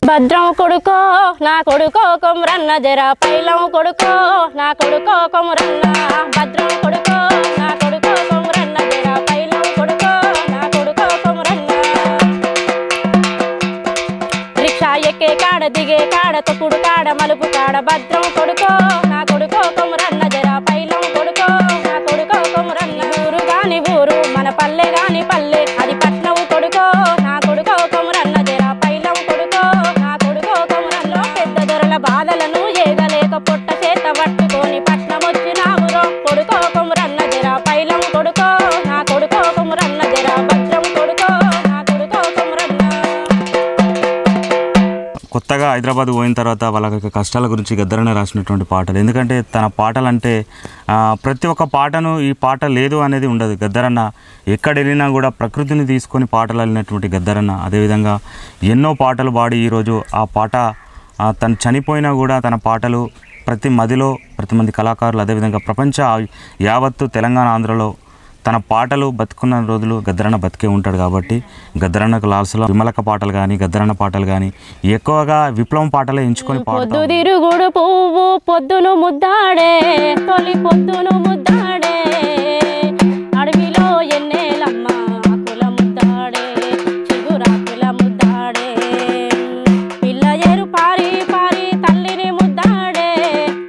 భద్రం కొడుకో నా కొడుకో కొమరన్న జర పైలం కొడుకో నా కొడుకో కొమరన్న భద్రం కొడుకో నా కొడుకో కొమరన్న జర పైలం కొడుకో నా కొడుకో కొమరన్న రిక్షా ఎక్కే కాడ దిగే కాడ తొక్కుడు కాడ మలుపు కాడ భద్రం కొడుకో నా కొడుకో కొమరన్న జర పైలం కొడుకో నా కొడుకో కొమరన్న ఊరు గాని ఊరు మన పల్లె గాని పల్లె అది పట్నం కొడుకో నా కొడుకో కొమరన్న జర పైలం కొడుకో నా కొడుకో కొమరన్న పెద్ద దొరల బాధలను ఏగలేక పొట్ట చేత పట్టుకొని పట్నం వచ్చినావురో కొడుకో కొమరన్న జర పైలం కొడుకో నా కొడుకో కొమరన్న జర భద్రం కొడుకో నా కొడుకో కొమరన్న. కొత్తగా హైదరాబాద్ పోయిన తర్వాత వాళ్ళ కష్టాల గురించి గద్దరన్న రాసినటువంటి పాటలు, ఎందుకంటే తన పాటలు అంటే ప్రతి ఒక్క పాటను ఈ పాట లేదు అనేది ఉండదు. గద్దరన్న ఎక్కడ వెళ్ళినా కూడా ప్రకృతిని తీసుకొని పాటలు వెళ్ళినటువంటి గద్దరన్న అదేవిధంగా ఎన్నో పాటలు పాడి ఈరోజు ఆ పాట తను చనిపోయినా కూడా తన పాటలు ప్రతి మదిలో ప్రతి మంది కళాకారులు అదేవిధంగా ప్రపంచ యావత్తు తెలంగాణ ఆంధ్రలో తన పాటలు బతుకున్న రోజులు గద్దరన్న బతికే ఉంటాడు. కాబట్టి గద్దరన్నకు లాల్సలో విమలక పాటలు కానీ గద్దరన్న పాటలు కానీ ఎక్కువగా విప్లవం పాటలే ఎంచుకొని పొద్దు తిరుగుడు పువ్వు పొద్దును ముద్దాడే తొలి పొద్దును ముద్దాడే అడవిలో ఎన్నేలమ్మ ఆకుల ముద్దాడే చిగురాకుల ముద్దాడే పిల్ల ఏరు పారి పారి తల్లిని ముద్దాడే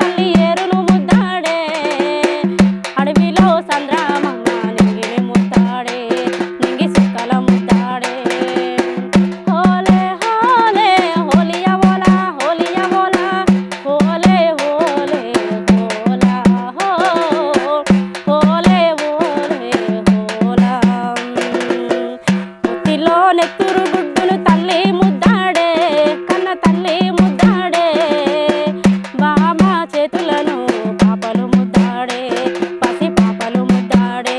తల్లి ఏరును ముద్దాడే అడవిలో సంద్రామమ్మ నింగిని ముద్దాడే నింగి సుక్కల ముద్దాడే హోలే హోలే హోలియా ఓలా హోలియా ఓలా హోలే హోలే హోలా హో హోలే హోలే హోలా ఒత్తిలో నెత్తురు గుడ్డును తల్లి ముద్దాడే కన్న తల్లి ముద్దాడే బామ చేతులను పాపలు ముద్దాడే పసి పాపలు ముద్దాడే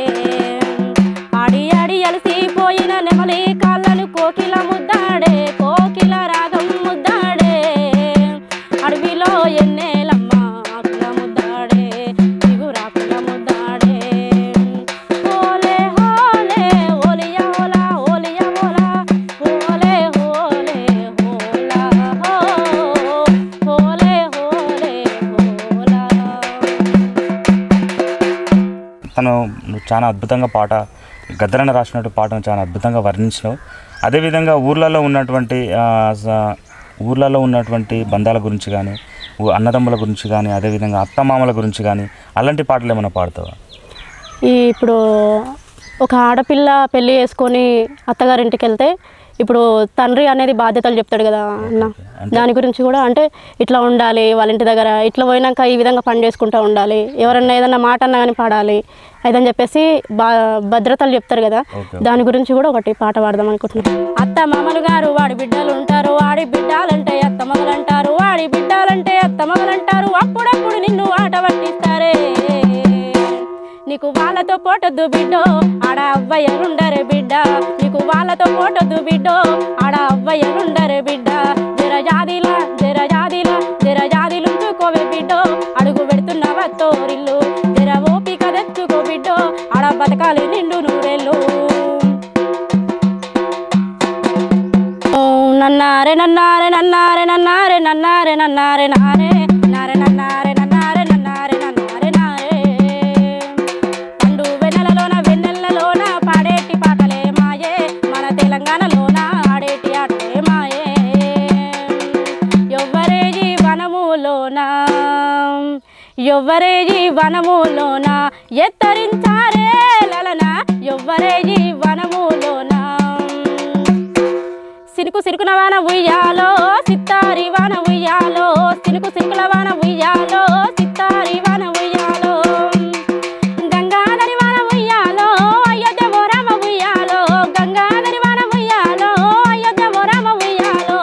ఆడి ఆడి అలసిపోయిన నెమలి కాళ్ళను కోకిల ముద్దాడే కోకిల రాగం ముద్దాడే అడవిలో ఎన్నేలమ్మ ఆకుల ముద్దాడే చిగురాకుల ముద్దాడే హోలే హోలే హోలియా ఓలా హోలియా ఓలా హోలే హోలే హోలా హో హోలే హోలే హోలా. తను చాలా అద్భుతంగా పాట గద్దరన్న రాసినట్టు పాటను చాలా అద్భుతంగా వర్ణించినావు. అదేవిధంగా ఊర్లలో ఉన్నటువంటి బంధాల గురించి కానీ అన్నదమ్ముల గురించి కానీ అదేవిధంగా అత్తమామల గురించి కానీ అలాంటి పాటలు ఏమైనా పాడతావా? ఇప్పుడు ఒక ఆడపిల్ల పెళ్ళి చేసుకొని అత్తగారింటికి వెళ్తే ఇప్పుడు తండ్రి అనేది బాధ్యతలు చెప్తాడు కదా అన్న, దాని గురించి కూడా అంటే ఇట్లా ఉండాలి వాళ్ళ ఇంటి దగ్గర ఇట్లా పోయినాక ఈ విధంగా పని చేసుకుంటూ ఉండాలి, ఎవరన్నా ఏదన్నా మాట అన్నా కానీ పాడాలి అదని చెప్పేసి భద్రతలు చెప్తారు కదా, దాని గురించి కూడా ఒకటి పాట పాడదాం అనుకుంటున్నాను. అత్త మామలు గారు వాడి బిడ్డలు ఉంటారు, వాడి బిడ్డలంటే అత్త మగలు అంటారు, వాడి బిడ్డలంటే అత్త మగలు అంటారు, అప్పుడప్పుడు నిన్ను ఆట పట్టిస్తారే నీకు వాళ్ళతో పోటొద్దు బిడ్డో ఆడ అవ్వయ్యలుండరే బిడ్డ, నీకు వాళ్ళతో పోటొద్దు బిడ్డో ఆడ అవ్వయ్యలుండరే బిడ్డ, జర జాదిలా జర జాదిలా జర జాదిలుంచుకోవే బిడ్డో అడుగు పెడుతున్నవా తోరిల్లు, జర ఓపిక తెచ్చుకో బిడ్డో ఆడ బతకాలి నిండు నూరెళ్ళు. నన్నారే నన్నారే నన్నారే నన్నారే నన్నారే నన్నారే నారే నారే నన్నారే నన్నారే నన్నారే నన్నారే నారే పండు వెన్నెలలోన వెన్నెలలోన పాడేటి పాటలే మాయే మన తెలంగాణలోన ఆడేటి ఆటలే మాయే ఎవ్వరే జీవనములోన ఎవ్వరే జీవనములోన ఎత్తరించారే లలన ఎవ్వరే జీవనములోన సినుకు సినుకున వాన ఉయ్యాలో సిత్తారి వాన ఉయ్యాలో సినుకు సినుకుల వాన ఉయ్యాలో సిత్తారి వాన ఉయ్యాలో గంగాధరి వాన ఉయ్యాలో అయోధ్య రామ ఉయ్యాలో గంగాధరి వాన ఉయ్యాలో అయోధ్య రామ ఉయ్యాలో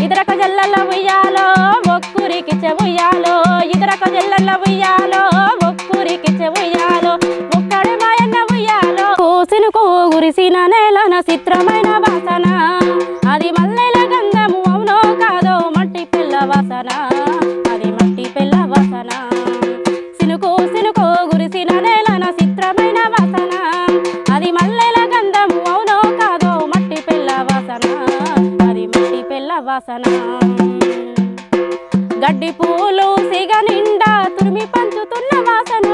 ఇదరక జల్లల ఉయ్యాలో ఒక్కూరికి చెవుయ్యాలో ఇదరక జల్లల ఉయ్యాలో ఒక్కూరికి చెవుయ్యాలో ఒక్కడే మాయన్న ఉయ్యాలో సినుకు గురిసిన నేలన చిత్రమైన వాసన అది మల్లెల గంధము అవునో కాదో మట్టి పిల్ల వాసన అది మట్టి పిల్ల వాసన సినుకు సినుకు గురిసిన నేలన చిత్రమైన వాసన అది మల్లెల గంధము అవునో కాదో మట్టి పిల్ల వాసన అది మట్టి పిల్ల వాసన గడ్డి పూలు సిగ నిండా తురిమి పంచుతున్న వాసన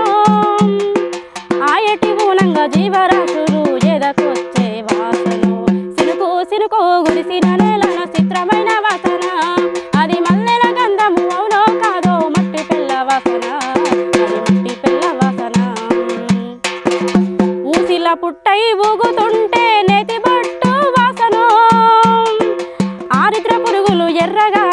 ఆయటి మూలంగా జీవరాశులు ఎదకొచ్చే వాసన సినుకు సినుకు గురిసిన నేలన చిత్రమైన వాసన అది మల్లెల గంధము అవునో కాదో మట్టి పిల్ల వాసన అది మట్టి పిల్ల వాసన ఊసిల పుట్టై ఊగుతుంటే నేతి బట్టు వాసన ఆరిద్ర పురుగులు ఎర్రగా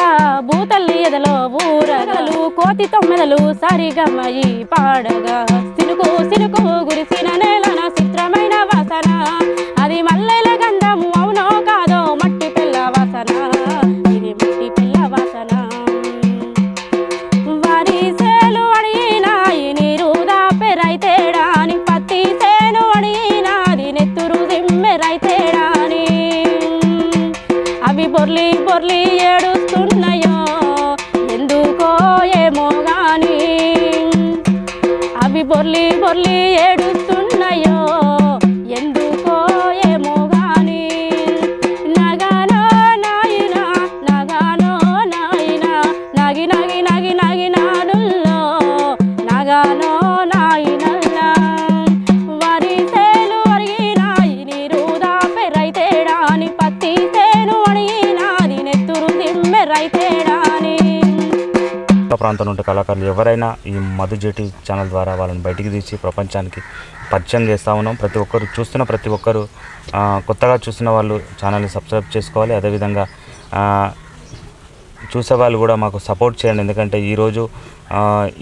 భూతల్లి ఎదలో ఊరగలు కోతి తొమ్మెదలు సరిగమయి పాడగా సినుకు సినుకు గురిసిన నేలన చిత్రమైన వాసన అది మల్లెల గంధము అవునో కాదో మట్టి పిల్ల వాసన ఇది మట్టి పిల్ల వాసన వరి సేలు అడిగినాయి నీరు దాపెరైతేడాని పత్తి సేను అడిగినాది నెత్తురు దిమ్మెరైతేడాని అవి బొర్లి బొర్లి ఏడుస్తున్నాయో ఎందుకో ఏమో గాని అవి బొర్లి బొర్లి ఏడుస్తున్నాయో ఎందుకో ఏమో గాని నగానో నాయన నగానో నాయన నగి నగి నగి నగి నానుల్లో నగానో నాయనల్లా వరి సేలు అడిగినాయి నీరు దాపెరైతేడాని పత్తి సేను అడిగినాది నెత్తురు దిమ్మెరైతేడాని ప్రాంతం ఉంటే కళాకారులు ఎవరైనా ఈ మధు జెటి ఛానల్ ద్వారా వాళ్ళని బయటికి తీసి ప్రపంచానికి పరిచయం చేస్తూ ఉన్నాం. ప్రతి ఒక్కరు చూస్తున్న ప్రతి ఒక్కరు కొత్తగా చూస్తున్న వాళ్ళు ఛానల్ని సబ్స్క్రైబ్ చేసుకోవాలి. అదేవిధంగా చూసే వాళ్ళు కూడా మాకు సపోర్ట్ చేయండి. ఎందుకంటే ఈరోజు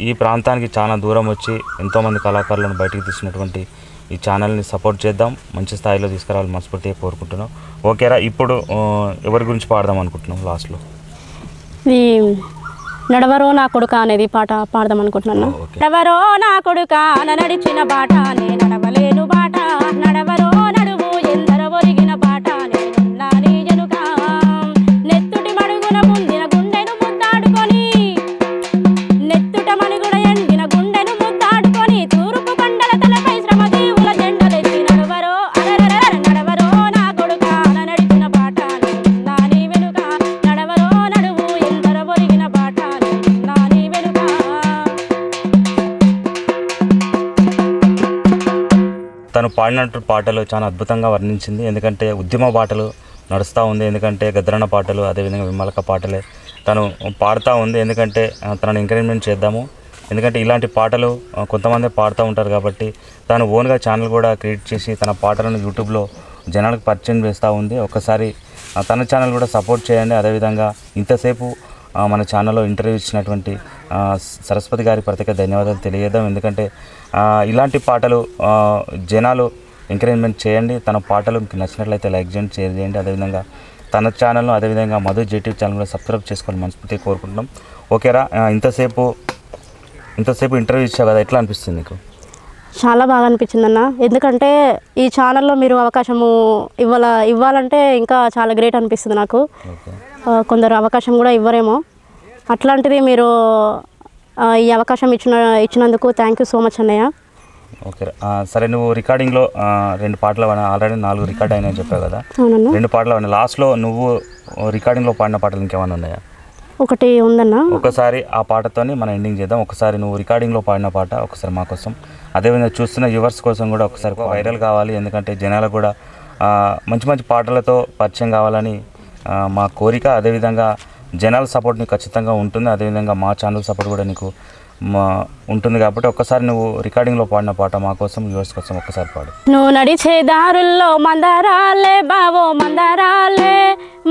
ఈ ప్రాంతానికి చాలా దూరం వచ్చి ఎంతోమంది కళాకారులను బయటికి తీసినటువంటి ఈ ఛానల్ని సపోర్ట్ చేద్దాం, మంచి స్థాయిలో తీసుకురావాలి మనస్ఫూర్తిగా కోరుకుంటున్నాం. ఓకేరా, ఇప్పుడు ఎవరి గురించి పాడదాం అనుకుంటున్నాం లాస్ట్లో? నడవరో నా కొడుక అనేది పాట పాడదాం అనుకుంటున్నాను. నడవరో నా కొడుక నడిచిన బాట నే నడవలేను బాట నడవరో నడువు ఎందర ఒరిగిన బాట నేనున్నాని జనుక నెత్తుటి మడుగున ముందిన గుండెను ముద్దాడుకొని నెత్తుట మణుగుడ ఎండిన గుండెను ముద్దాడుకొని తూర్పు కొండల తలపై శ్రమ దీవుల జెండలెత్తి నడవరో అరరర నడవరో నా కొడుక నడిచిన బాట నేనున్నాని వెనుక నడవరో నడువు ఎందర ఒరిగిన బాట నేనున్నాని వెనుక. తను పాడినట్టు పాటలు చాలా అద్భుతంగా వర్ణించింది. ఎందుకంటే ఉద్యమ పాటలు నడుస్తూ ఉంది, ఎందుకంటే గద్రన్న పాటలు అదేవిధంగా విమలక పాటలే తను పాడుతూ ఉంది. ఎందుకంటే తనని ఎంకరేజ్మెంట్ చేద్దాము. ఎందుకంటే ఇలాంటి పాటలు కొంతమంది పాడుతూ ఉంటారు కాబట్టి తను ఓన్గా ఛానల్ కూడా క్రియేట్ చేసి తన పాటలను యూట్యూబ్లో జనాలకు పరిచయం చేస్తూ ఉంది. ఒకసారి తన ఛానల్ కూడా సపోర్ట్ చేయండి. అదేవిధంగా ఇంతసేపు మన ఛానల్లో ఇంటర్వ్యూ ఇచ్చినటువంటి సరస్వతి గారి ప్రత్యేక ధన్యవాదాలు తెలియజేద్దాం. ఎందుకంటే ఇలాంటి పాటలు జనాలు ఎంకరేజ్మెంట్ చేయండి. తన పాటలు మీకు నచ్చినట్లయితే లైక్ చేయండి, షేర్ చేయండి. అదేవిధంగా తన ఛానల్ను అదేవిధంగా మధు జెటి ఛానల్ కూడా సబ్స్క్రైబ్ చేసుకోవాలి మనస్ఫూర్తిగా కోరుకుంటున్నాం. ఓకేరా, ఇంతసేపు ఇంటర్వ్యూ ఇచ్చావు కదా, ఎట్లా అనిపిస్తుంది నీకు? చాలా బాగా అనిపించింది అన్న. ఎందుకంటే ఈ ఛానల్లో మీరు అవకాశము ఇవ్వాలంటే ఇంకా చాలా గ్రేట్ అనిపిస్తుంది నాకు. కొందరు అవకాశం కూడా ఇవ్వరేమో, అట్లాంటిది మీరు ఈ అవకాశం ఇచ్చినందుకు థ్యాంక్ యూ సో మచ్ అన్నయ్య. ఓకే, సరే. నువ్వు రికార్డింగ్లో 2 పాటలు ఆల్రెడీ 4 రికార్డ్ అయినాయని చెప్పావు కదా. 2 పాటలు అయినా, లాస్ట్లో నువ్వు రికార్డింగ్లో పాడిన పాటలు ఇంకేమైనా ఉన్నాయా? ఒకటి ఉందన్న. ఒకసారి ఆ పాటతోని మనం ఎండింగ్ చేద్దాం. ఒకసారి నువ్వు రికార్డింగ్లో పాడిన పాట ఒకసారి మా కోసం, అదేవిధంగా చూస్తున్న వ్యూవర్స్ కోసం కూడా ఒకసారి వైరల్ కావాలి. ఎందుకంటే జనాలకు కూడా మంచి మంచి పాటలతో పరిచయం కావాలని మా కోరిక. అదేవిధంగా జనాల సపోర్ట్ నీకు ఖచ్చితంగా ఉంటుంది. అదేవిధంగా మా ఛానల్ సపోర్ట్ కూడా నీకు ఉంటుంది కాబట్టి ఒక్కసారి నువ్వు రికార్డింగ్లో పాడిన పాట మా కోసం వ్యూవర్స్ కోసం ఒక్కసారి పాడు. నువ్వు నడిచే దారుల్లో మందారాలే బావో మందారాలే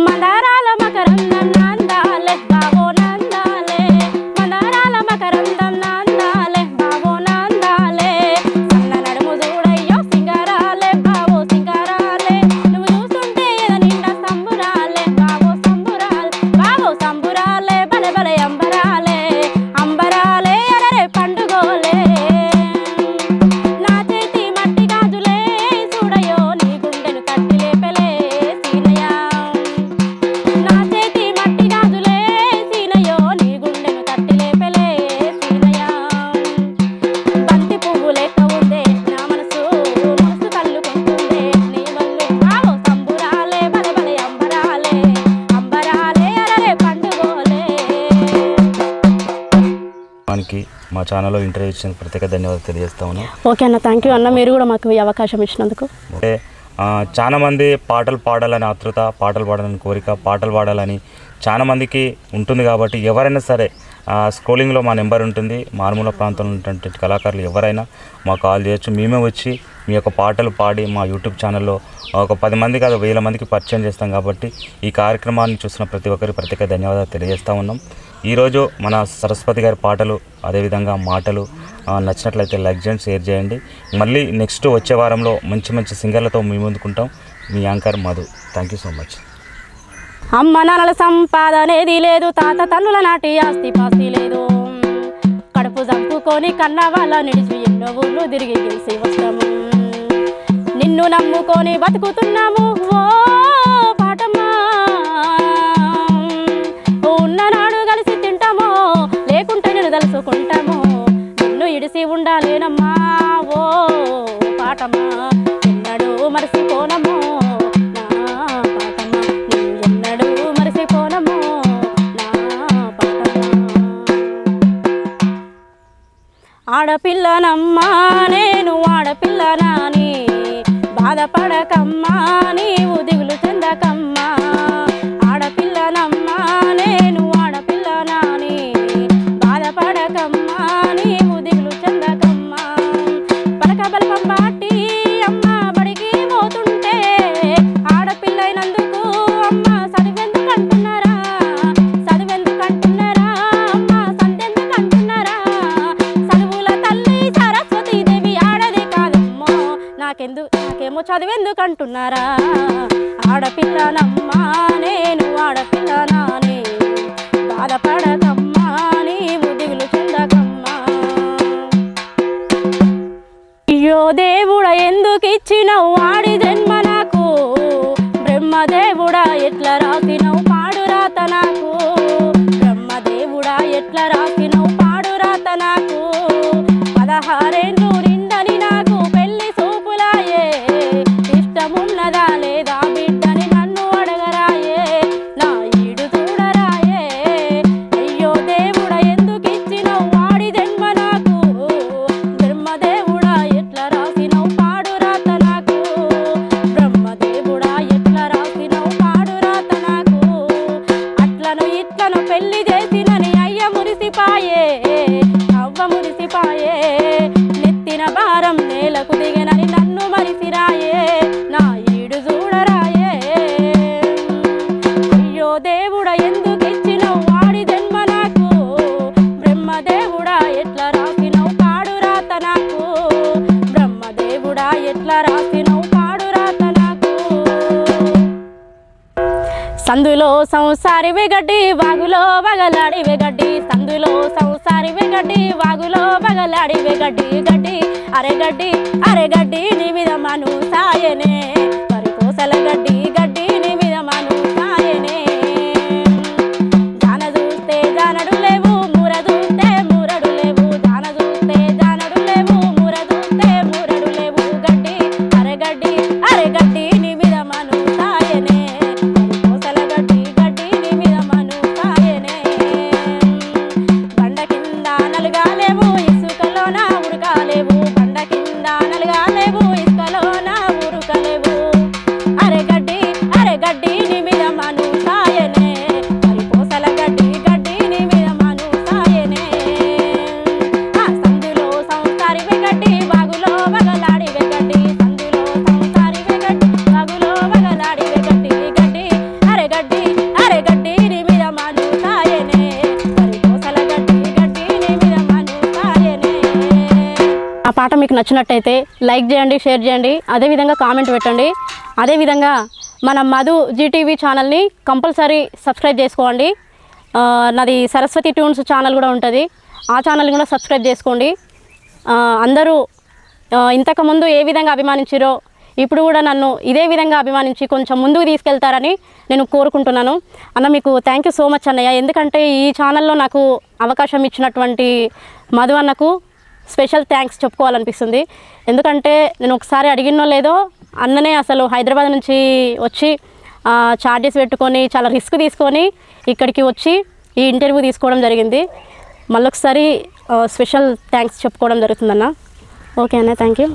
మందారాల మకరందం నందాలే బావో నందాలే మందారాల మకరందం నందాలే బావో నందాలే సన్న నడుము చూడయ్యో సింగారాలే బావో సింగారాలే నువ్వు చూస్తుంటే ఎద నిండా సంబురాలే బావో సంబురాలే బలే బలే అంబరాలే అంబరాలే అరరే పండుగోలే నా చేతి మట్టి గాజులే చూడయో నీ గుండెను తట్టి లేపలే సీనయ్య గారికి మా ఛానల్లో ఇంటర్వ్యూ ఇచ్చినందుకు ప్రత్యేక ధన్యవాదాలు తెలియజేస్తా ఉన్నాను. ఓకే అన్న, థ్యాంక్ యూ అన్న, మీరు కూడా మాకు ఈ అవకాశం ఇచ్చినందుకు. అంటే చాలామంది పాటలు పాడాలని ఆతృత, పాటలు పాడాలని కోరిక, పాటలు పాడాలని చాలామందికి ఉంటుంది. కాబట్టి ఎవరైనా సరే స్క్రోలింగ్లో మా నెంబర్ ఉంటుంది. మారుమూల ప్రాంతంలో ఉన్నటువంటి కళాకారులు ఎవరైనా మాకు కాల్ చేయొచ్చు. మేమే వచ్చి మీ యొక్క పాటలు పాడి మా యూట్యూబ్ ఛానల్లో ఒక 10 మంది కాదు 1000 మందికి పరిచయం చేస్తాం. కాబట్టి ఈ కార్యక్రమాన్ని చూసిన ప్రతి ఒక్కరికి ప్రత్యేక ధన్యవాదాలు తెలియజేస్తూ ఉన్నాం. ఈరోజు మన సరస్వతి గారి పాటలు అదేవిధంగా మాటలు నచ్చినట్లయితే లైక్ చేయండి, షేర్ చేయండి. మళ్ళీ నెక్స్ట్ వచ్చే వారంలో మంచి మంచి సింగర్లతో మీ ముందుకుంటాం. మీ anchor Madhu. Thank you so much. అమ్మ నాన్నల సంపాదనేది లేదు, తాత తన్నుల నాటి ఆస్తి పాస్తి లేదు. కడుపు చంపుకొని కన్న వాళ్ళ నిడిచి ఎన్నో ఊళ్ళు తిరిగి గెలిచి వస్తాము. నిన్ను నమ్ముకొని బతుకుతున్నాము ఓ పాటమ్మా. ఉన్ననాడు కలిసి తింటామో లేకుంటే నేను తలుసుకుంటాము. నిన్ను ఇడిసి ఉండాలేనమ్మా ఓ పాటమ్మా. ఎన్నడూ మరిసిపోనము ఆడపిల్లనమ్మా నేను ఆడపిల్లనాని బాధపడకమ్మా నీవు దిగులు చెందకమ్మా. ఆడపిల్లనమ్మా నేను ఆడపిల్లనాని బాధపడకమ్మా నీవు దిగులు చెందకమ్మా. పలక బలపం బాటి అమ్మ బడికి పోతుంటే ఆడపిల్లైనందుకు అమ్మ చదివెందుకంటున్నారా, చదివెందుకంటున్నారా అమ్మ, సందెందుకంటున్నారా. నాకేమో చదివెందుకంటున్నారా. ఆడపిల్లనమ్మా నేను ఆడపిల్లనాని బాధపడకమ్మా నీవు దిగులు చెందకమ్మా. అయ్యో దేవుడా ఎందుకు ఇచ్చినవు వాడి జన్మ నాకు, బ్రహ్మదేవుడా ఎట్లా రాసినవు పాడు రాత నాకు. బ్రహ్మదేవుడా ఎట్లా రాసినవు పాడు రాత నాకు. 16 ఏళ్ళు నిండని నాకు పెళ్లి సూపులాయే, ఇష్టమున్నదా లేదా బిడ్డని నన్ను అడగరాయే, నా ఈడు చూడరాయే. అయ్యో దేవుడా ఎందుకు ఇచ్చినవు వాడి జన్మ నాకు, బ్రహ్మదేవుడా ఎట్లా రాసినవు పాడు రాత నాకు. బ్రహ్మదేవుడా ఎట్లా రాసినవు పాడు రాత నాకు. అట్లను ఇట్లను పెళ్లి చేసినని అయ్య మురిసిపాయే, అవ్వ మురిసిపాయే. నెత్తిన భారం నేలకు దిగనని నన్ను మరిసిరాయే, నా ఈడు చూడరాయే. అయ్యో దేవుడా ఎందుకు ఇచ్చినవు వాడి జన్మ నాకు, బ్రహ్మదేవుడా ఎట్లా రాసినవు పాడు రాత నాకు. బ్రహ్మదేవుడా ఎట్లా రాసినవు పాడు రాత నాకు. సందులో సంసారి వెగడ్డి వాగులో బగలాడి వెగడ్డి, సందులో సంసారి వెగడ్డి వాగులో బగలాడి వెగడ్డి. గడ్డి అరెగడ్డి అరెగడ్డి నీ మీద మను సాయనే, పరిపోసల గడ్డి గడ్డి నీ మీద మను సాయనే. జాన చూస్తే జానడు లేవు, మూర చూస్తే మూరడు లేవు. జాన చూస్తే జానడు లేవు, మూర చూస్తే మూరడు లేవు. గడ్డి అరెగడ్డి అరెగడ్డి నీ మీద మను సాయనే, పరిపోసల గడ్డి గడ్డి నీ మీద మను సాయనే. బండ కింద నలుగాలేవు ఇసుకలోన ఉడకాలేవు, బండ కింద నలుగాలేవు ఇసుకలోన ఉడకలేవు. అరెగడ్డి అరెగడ్డి నీ మీద మను సాయనే, పరిపోసల గడ్డి గడ్డి నీ మీద మను సాయనే. సందులో సంసారి వెగడ్డి వాగులో బగలాడి వెగడ్డి, సందులో సంసారి వెగడ్డి వాగులో బగలాడి వెగడ్డి. గడ్డి అరెగడ్డి అరెగడ్డి నీ మీద మను సాయనే, పరిపోసల గడ్డి గడ్డి నీ మీద మను సాయనే. ఆ పాట మీకు నచ్చినట్టయితే లైక్ చేయండి, షేర్ చేయండి, అదేవిధంగా కామెంట్ పెట్టండి. అదేవిధంగా మన మధు జీటీవీ ఛానల్ని కంపల్సరీ సబ్స్క్రైబ్ చేసుకోండి. నాది సరస్వతి ట్యూన్స్ ఛానల్ కూడా ఉంటుంది, ఆ ఛానల్ని కూడా సబ్స్క్రైబ్ చేసుకోండి. అందరూ ఇంతకుముందు ఏ విధంగా అభిమానించారో ఇప్పుడు కూడా నన్ను ఇదే విధంగా అభిమానించి కొంచెం ముందుకు తీసుకెళ్తారని నేను కోరుకుంటున్నాను. అన్న మీకు థ్యాంక్ యూ సో మచ్ అన్నయ్య. ఎందుకంటే ఈ ఛానల్లో నాకు అవకాశం ఇచ్చినటువంటి మధు అన్నకు స్పెషల్ థ్యాంక్స్ చెప్పుకోవాలనిపిస్తుంది. ఎందుకంటే నేను ఒకసారి అడిగినో లేదో అన్ననే అసలు హైదరాబాద్ నుంచి వచ్చి ఛార్జెస్ పెట్టుకొని చాలా రిస్క్ తీసుకొని ఇక్కడికి వచ్చి ఈ ఇంటర్వ్యూ తీసుకోవడం జరిగింది. మళ్ళొకసారి స్పెషల్ థ్యాంక్స్ చెప్పుకోవడం జరుగుతుందన్న. ఓకే అన్న, థ్యాంక్ యూ.